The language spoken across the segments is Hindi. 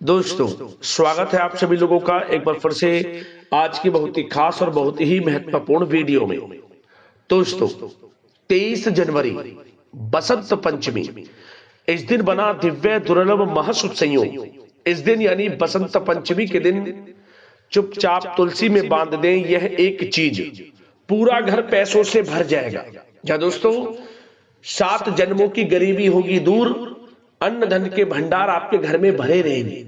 दोस्तों, स्वागत है आप सभी लोगों का एक बार फिर से आज की बहुत ही खास और बहुत ही महत्वपूर्ण वीडियो में। दोस्तों, 23 जनवरी बसंत पंचमी, इस दिन बना दिव्य दुर्लभ महशुभ संयोग। इस दिन यानी बसंत पंचमी के दिन चुपचाप तुलसी में बांध दें यह एक चीज, पूरा घर पैसों से भर जाएगा। क्या दोस्तों, 7 जन्मों की गरीबी होगी दूर, अन्न धन के भंडार आपके घर में भरे रहेंगे,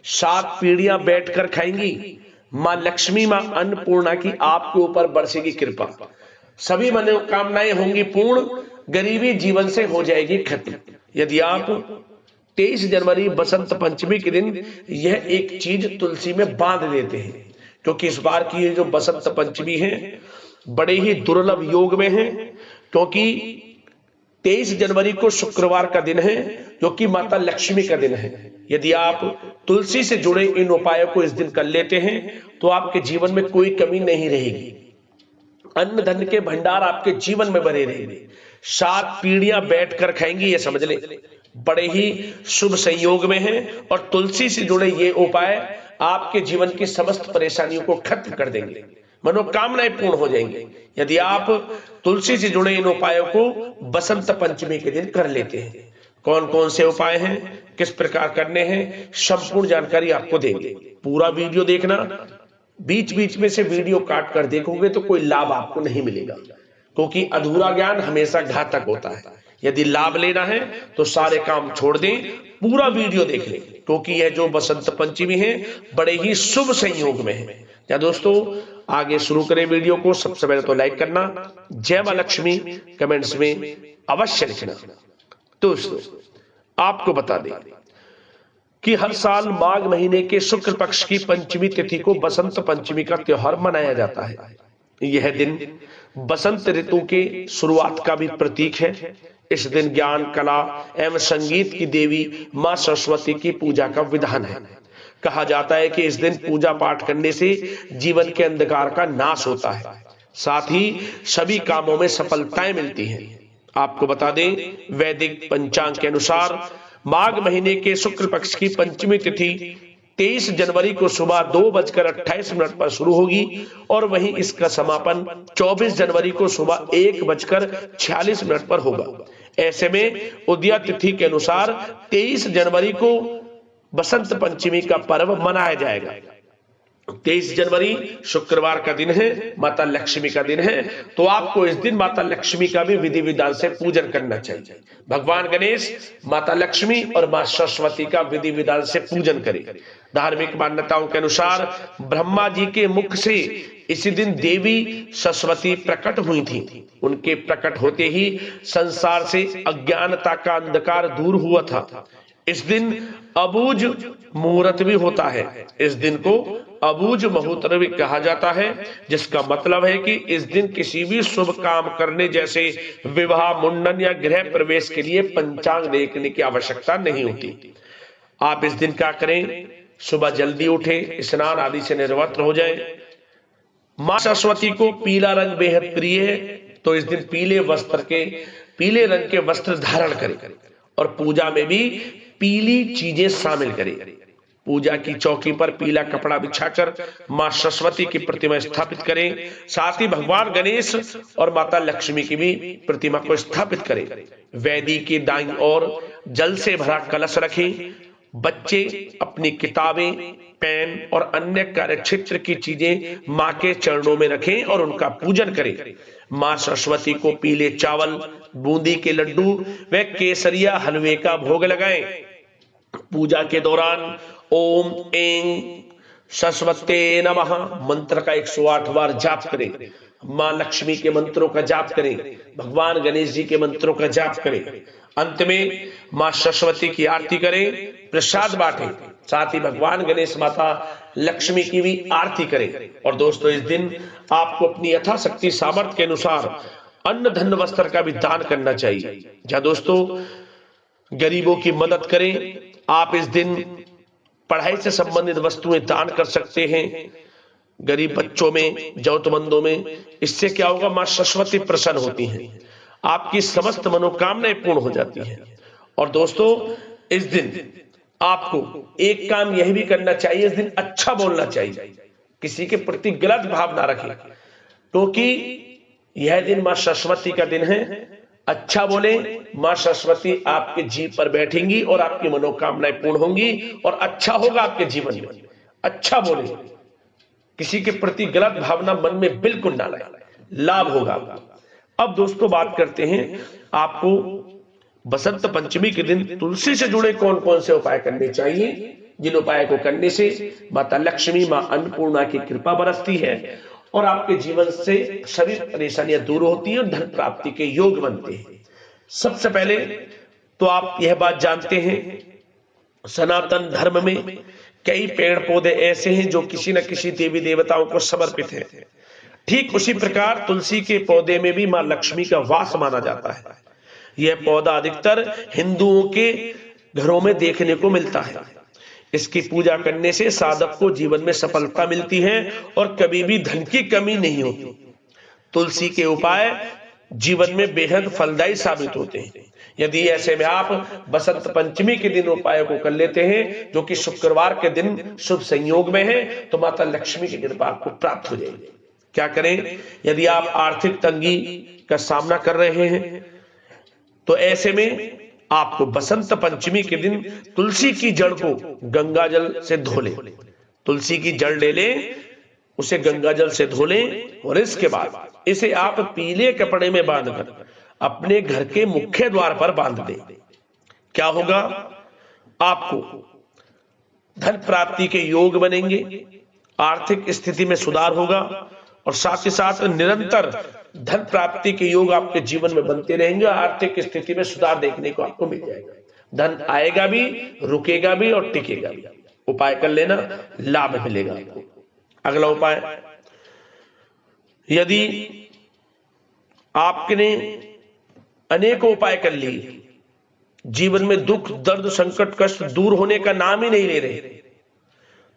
7 पीढ़ियां बैठकर खाएंगी, मां लक्ष्मी मां अन्नपूर्णा की आपके ऊपर बरसेगी कृपा, सभी मनोकामनाएं होंगी पूर्ण, गरीबी जीवन से हो जाएगी खत्म। यदि आप 23 जनवरी बसंत पंचमी के दिन यह एक चीज तुलसी में बांध देते हैं, क्योंकि इस बार की ये जो बसंत पंचमी है बड़े ही दुर्लभ योग में है, क्योंकि 23 जनवरी को शुक्रवार का दिन है जो कि माता लक्ष्मी का दिन है। यदि आप तुलसी से जुड़े इन उपायों को इस दिन कर लेते हैं तो आपके जीवन में कोई कमी नहीं रहेगी, अन्न धन के भंडार आपके जीवन में भरे रहेंगे, 7 पीढ़ियां बैठकर खाएंगी, ये समझ ले बड़े ही शुभ संयोग में है। और तुलसी से जुड़े ये उपाय आपके जीवन की समस्त परेशानियों को खत्म कर देंगे, मनोकामनाएं पूर्ण हो जाएंगी यदि आप तुलसी से जुड़े इन उपायों को बसंत पंचमी के दिन कर लेते हैं। कौन कौन से उपाय हैं, किस प्रकार करने हैं, संपूर्ण जानकारी आपको देंगे। पूरा वीडियो देखना, बीच बीच में से वीडियो काट कर देखोगे तो कोई लाभ आपको नहीं मिलेगा, क्योंकि अधूरा ज्ञान हमेशा घातक होता है। यदि लाभ लेना है तो सारे काम छोड़ दें, पूरा वीडियो देख लें, क्योंकि यह जो बसंत पंचमी है बड़े ही शुभ संयोग में है। क्या दोस्तों, आगे शुरू करें वीडियो को। सबसे पहले तो लाइक करना, जय मां लक्ष्मी कमेंट्स में अवश्य लिखना। दोस्तों, आपको बता दें कि हर साल माघ महीने के शुक्ल पक्ष की पंचमी तिथि को बसंत पंचमी का त्योहार मनाया जाता है। यह दिन बसंत ऋतु के शुरुआत का भी प्रतीक है। इस दिन ज्ञान, कला एवं संगीत की देवी मां सरस्वती की पूजा का विधान है। कहा जाता है कि इस दिन पूजा पाठ करने से जीवन के अंधकार का नाश होता है, साथ ही सभी कामों में सफलताएं मिलती हैं। आपको बता दें, वैदिक पंचांग के अनुसार माघ महीने के शुक्ल पक्ष की पंचमी तिथि 23 जनवरी को सुबह 2:28 पर शुरू होगी और वहीं इसका समापन 24 जनवरी को सुबह 1:46 पर होगा। ऐसे में उदया तिथि के अनुसार 23 जनवरी को बसंत पंचमी का पर्व मनाया जाएगा। 23 जनवरी शुक्रवार का दिन है, माता लक्ष्मी का दिन है, तो आपको इस दिन माता लक्ष्मी का भी विधि विधान से पूजन करना चाहिए। भगवान गणेश, माता लक्ष्मी और मां सरस्वती का विधि विधान से पूजन करें। धार्मिक मान्यताओं के अनुसार ब्रह्मा जी के मुख से इसी दिन देवी सरस्वती प्रकट हुई थी। उनके प्रकट होते ही संसार से अज्ञानता का अंधकार दूर हुआ था। इस दिन अबूझ मुहूर्त भी होता है। इस दिन को अबूझ मुहूर्त भी कहा जाता है, जिसका मतलब है कि इस दिन किसी भी शुभ काम करने जैसे विवाह, मुंडन या गृह प्रवेश के लिए पंचांग देखने की आवश्यकता नहीं होती। आप इस दिन क्या करें, सुबह जल्दी उठें, स्नान आदि से निर्वस्त्र हो जाएं। मां सरस्वती को पीला रंग बेहद प्रिय है, तो इस दिन पीले रंग के वस्त्र धारण करें और पूजा में भी पीली चीजें शामिल करें। पूजा की चौकी पर पीला कपड़ा बिछाकर मां सरस्वती की प्रतिमा स्थापित करें। साथ ही भगवान गणेश और माता लक्ष्मी की भी प्रतिमा को स्थापित करें। वेदी के दाईं ओर जल से भरा कलश रखें। बच्चे अपनी किताबें, पेन और अन्य कार्यक्षेत्र की चीजें मां के चरणों में रखें और उनका पूजन करें। मां सरस्वती को पीले चावल, बूंदी के लड्डू व केसरिया हलवे का भोग लगाएं। पूजा के दौरान ओम ऐं सरस्वते नमः मंत्र का 108 बार जाप करें। मां लक्ष्मी के मंत्रों का जाप करें, भगवान गणेश जी के मंत्रों का जाप करें। अंत में मां सरस्वती की आरती करें, प्रसाद बांटें, साथ ही भगवान गणेश, माता लक्ष्मी की भी आरती करें। और दोस्तों, इस दिन आपको अपनी यथाशक्ति सामर्थ्य के अनुसार अन्न धन वस्त्र का भी दान करना चाहिए। जहां दोस्तों, गरीबों की मदद करें। आप इस दिन पढ़ाई से संबंधित वस्तुएं दान कर सकते हैं, गरीब बच्चों में, जरूरतमंदों में। इससे क्या होगा, मां सरस्वती प्रसन्न होती हैं, आपकी समस्त मनोकामनाएं पूर्ण हो जाती हैं। और दोस्तों, इस दिन आपको एक काम यह भी करना चाहिए, इस दिन अच्छा बोलना चाहिए, किसी के प्रति गलत भाव ना रखें, क्योंकि यह दिन मां सरस्वती का दिन है। अच्छा बोले, मां सरस्वती आपके जीव पर बैठेंगी और आपकी मनोकामनाएं पूर्ण होंगी और अच्छा होगा आपके जीवन में। अच्छा बोले, किसी के प्रति गलत भावना मन में बिल्कुल ना लाए, लाभ होगा। अब दोस्तों बात करते हैं आपको बसंत पंचमी के दिन तुलसी से जुड़े कौन कौन से उपाय करने चाहिए, जिन उपाय को करने से माता लक्ष्मी, मां अन्नपूर्णा की कृपा बरसती है और आपके जीवन से सभी परेशानियां दूर होती हैं और धन प्राप्ति के योग बनते हैं। सबसे पहले तो आप यह बात जानते हैं, सनातन धर्म में कई पेड़ पौधे ऐसे हैं जो किसी न किसी देवी देवताओं को समर्पित हैं। ठीक उसी प्रकार तुलसी के पौधे में भी मां लक्ष्मी का वास माना जाता है। यह पौधा अधिकतर हिंदुओं के घरों में देखने को मिलता है। इसकी पूजा करने से साधक को जीवन में सफलता मिलती है और कभी भी धन की कमी नहीं होती। तुलसी के उपाय जीवन में बेहद फलदायी साबित होते हैं। यदि ऐसे में आप बसंत पंचमी के दिन उपायों को कर लेते हैं, जो कि शुक्रवार के दिन शुभ संयोग में है, तो माता लक्ष्मी की कृपा आपको प्राप्त हो जाएगी। क्या करें? यदि आप आर्थिक तंगी का सामना कर रहे हैं तो ऐसे में आपको बसंत पंचमी के दिन तुलसी की जड़ को गंगा जल से धो लें। तुलसी की जड़ ले लें, उसे गंगा जल से धो लें और इसके बाद इसे आप पीले कपड़े में बांधकर अपने घर के मुख्य द्वार पर बांध दें। क्या होगा? आपको धन प्राप्ति के योग बनेंगे, आर्थिक स्थिति में सुधार होगा और साथ ही साथ निरंतर धन प्राप्ति के योग आपके जीवन में बनते रहेंगे। आर्थिक स्थिति में सुधार देखने को आपको मिल जाएगा। धन आएगा भी, रुकेगा भी और टिकेगा भी। उपाय कर लेना, लाभ मिलेगा आपको। अगला उपाय, यदि आपने अनेकों उपाय कर लिए, जीवन में दुख, दर्द, संकट, कष्ट दूर होने का नाम ही नहीं ले रहे,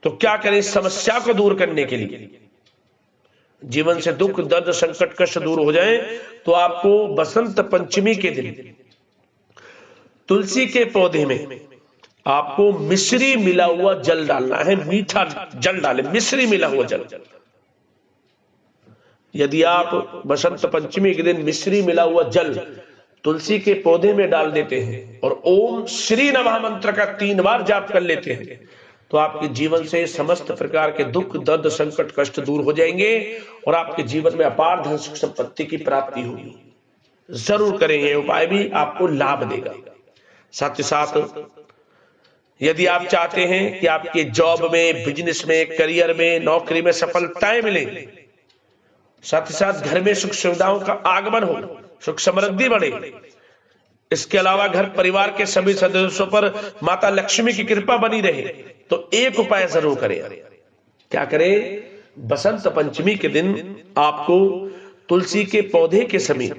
तो क्या करें? समस्या को दूर करने के लिए, जीवन से दुख, दर्द, संकट, कष्ट दूर हो जाए, तो आपको बसंत पंचमी के दिन तुलसी के पौधे में आपको मिश्री मिला हुआ जल डालना है। मीठा जल डालें, मिश्री मिला हुआ जल। यदि आप बसंत पंचमी के दिन मिश्री मिला हुआ जल तुलसी के पौधे में डाल देते हैं और ओम श्री नमः मंत्र का 3 बार जाप कर लेते हैं, तो आपके जीवन से समस्त प्रकार के दुख, दर्द, संकट, कष्ट दूर हो जाएंगे और आपके जीवन में अपार धन सुख संपत्ति की प्राप्ति होगी। जरूर करें, यह उपाय भी आपको लाभ देगा। साथ ही साथ यदि आप चाहते हैं कि आपके जॉब में, बिजनेस में, करियर में, नौकरी में सफलताएं मिले, साथ ही साथ घर में सुख सुविधाओं का आगमन हो, सुख समृद्धि बढ़े, इसके अलावा घर परिवार के सभी सदस्यों पर माता लक्ष्मी की कृपा बनी रहे, तो एक उपाय जरूर करें। क्या करें? बसंत पंचमी के दिन आपको तुलसी के पौधे के समीप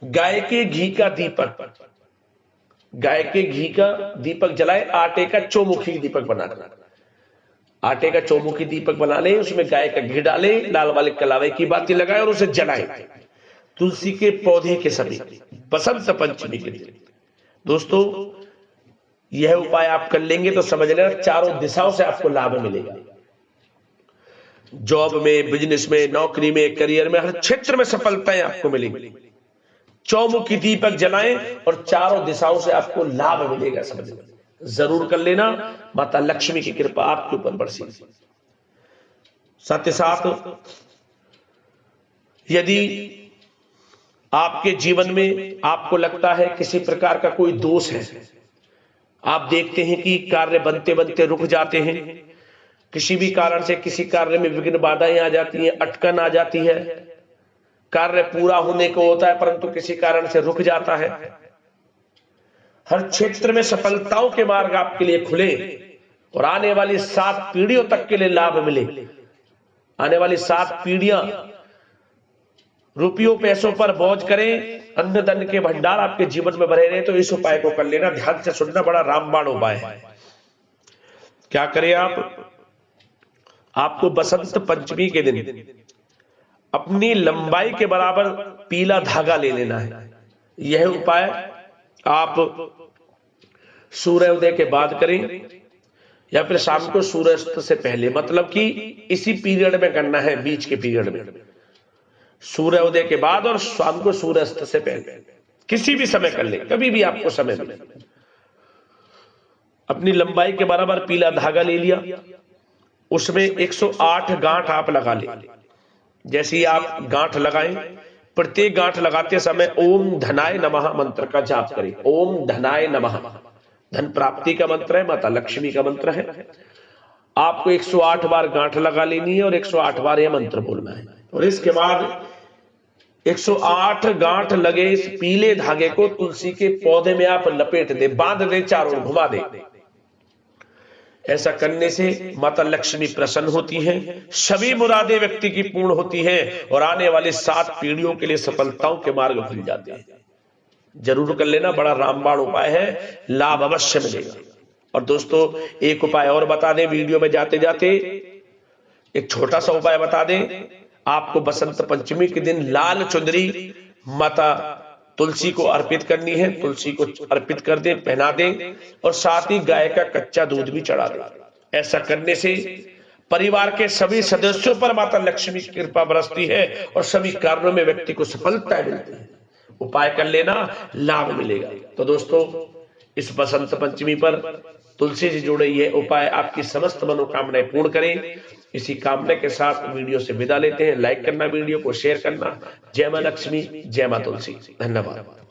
गाय के घी का दीपक जलाए। आटे का चौमुखी दीपक बनाना, आटे का चौमुखी दीपक बना ले, उसमें गाय का घी डाले, लाल वाले कलावे की बाती लगाए और उसे जलाए तुलसी के पौधे के समीप बसंत पंचमी के दिन। दोस्तों, यह उपाय आप कर लेंगे तो समझ लेना चारों दिशाओं से आपको लाभ मिलेगा। जॉब में, बिजनेस में, नौकरी में, करियर में, हर क्षेत्र में सफलताएं आपको मिलेंगी। चौमुखी दीपक जलाएं और चारों दिशाओं से आपको लाभ मिलेगा, समझ लेना। जरूर कर लेना, माता लक्ष्मी की कृपा आपके ऊपर बरसेगी। साथ ही साथ यदि आपके जीवन में आपको लगता है किसी प्रकार का कोई दोष है, आप देखते हैं कि कार्य बनते बनते रुक जाते हैं, किसी भी कारण से किसी कार्य में विघ्न बाधाएं आ जाती हैं, अटकन आ जाती है, कार्य पूरा होने को होता है परंतु किसी कारण से रुक जाता है, हर क्षेत्र में सफलताओं के मार्ग आपके लिए खुले और आने वाली 7 पीढ़ियों तक के लिए लाभ मिले, आने वाली 7 पीढ़ियां रुपयों पैसों पर बोझ करें, अन्न धन के भंडार आपके जीवन में भरे रहे, तो इस उपाय को कर लेना। ध्यान से सुनना, बड़ा रामबाण उपाय है। क्या करें आपको बसंत पंचमी के दिन अपनी लंबाई के बराबर पीला धागा ले लेना है। यह उपाय आप सूर्योदय के बाद करें या फिर शाम को सूर्यास्त से पहले, मतलब कि इसी पीरियड में करना है, बीच के पीरियड में, सूर्योदय के बाद और शाम को सूर्यास्त से पहले, किसी भी समय कर ले, कभी भी आपको समय मिले। अपनी लंबाई के बराबर पीला धागा ले लिया, उसमें 108 गांठ आप लगा ले। जैसे ही आप गांठ लगाएं, प्रत्येक गांठ लगाते समय ओम धनाय नमः मंत्र का जाप करें। ओम धनाय नमः धन प्राप्ति का मंत्र है, माता लक्ष्मी का मंत्र है। आपको 108 बार गांठ लगा लेनी है और 108 बार यह मंत्र बोलना है। और इसके बाद 108 गांठ लगे इस पीले धागे को तुलसी के पौधे में आप लपेट दे, बांध दे, चारों ओर घुमा दे। ऐसा करने से माता लक्ष्मी प्रसन्न होती हैं, सभी मुरादें व्यक्ति की पूर्ण होती हैं और आने वाली 7 पीढ़ियों के लिए सफलताओं के मार्ग खुल जाते हैं। जरूर कर लेना, बड़ा रामबाण उपाय है, लाभ अवश्य मिलेगा। और दोस्तों एक उपाय और बता दें वीडियो में जाते जाते, एक छोटा सा उपाय बता दें। आपको बसंत पंचमी के दिन लाल चुंदरी माता तुलसी को अर्पित करनी है, तुलसी को अर्पित कर दें, पहना दें और साथ ही गाय का कच्चा दूध भी चढ़ा दें। ऐसा करने से परिवार के सभी सदस्यों पर माता लक्ष्मी की कृपा बरसती है और सभी कार्यों में व्यक्ति को सफलता मिलती है। उपाय कर लेना, लाभ मिलेगा। तो दोस्तों इस बसंत पंचमी पर तुलसी से जुड़े ये उपाय आपकी समस्त मनोकामनाएं पूर्ण करें। इसी कामना के साथ वीडियो से विदा लेते हैं। लाइक करना, वीडियो को शेयर करना। जय मां लक्ष्मी, जय मां तुलसी। धन्यवाद।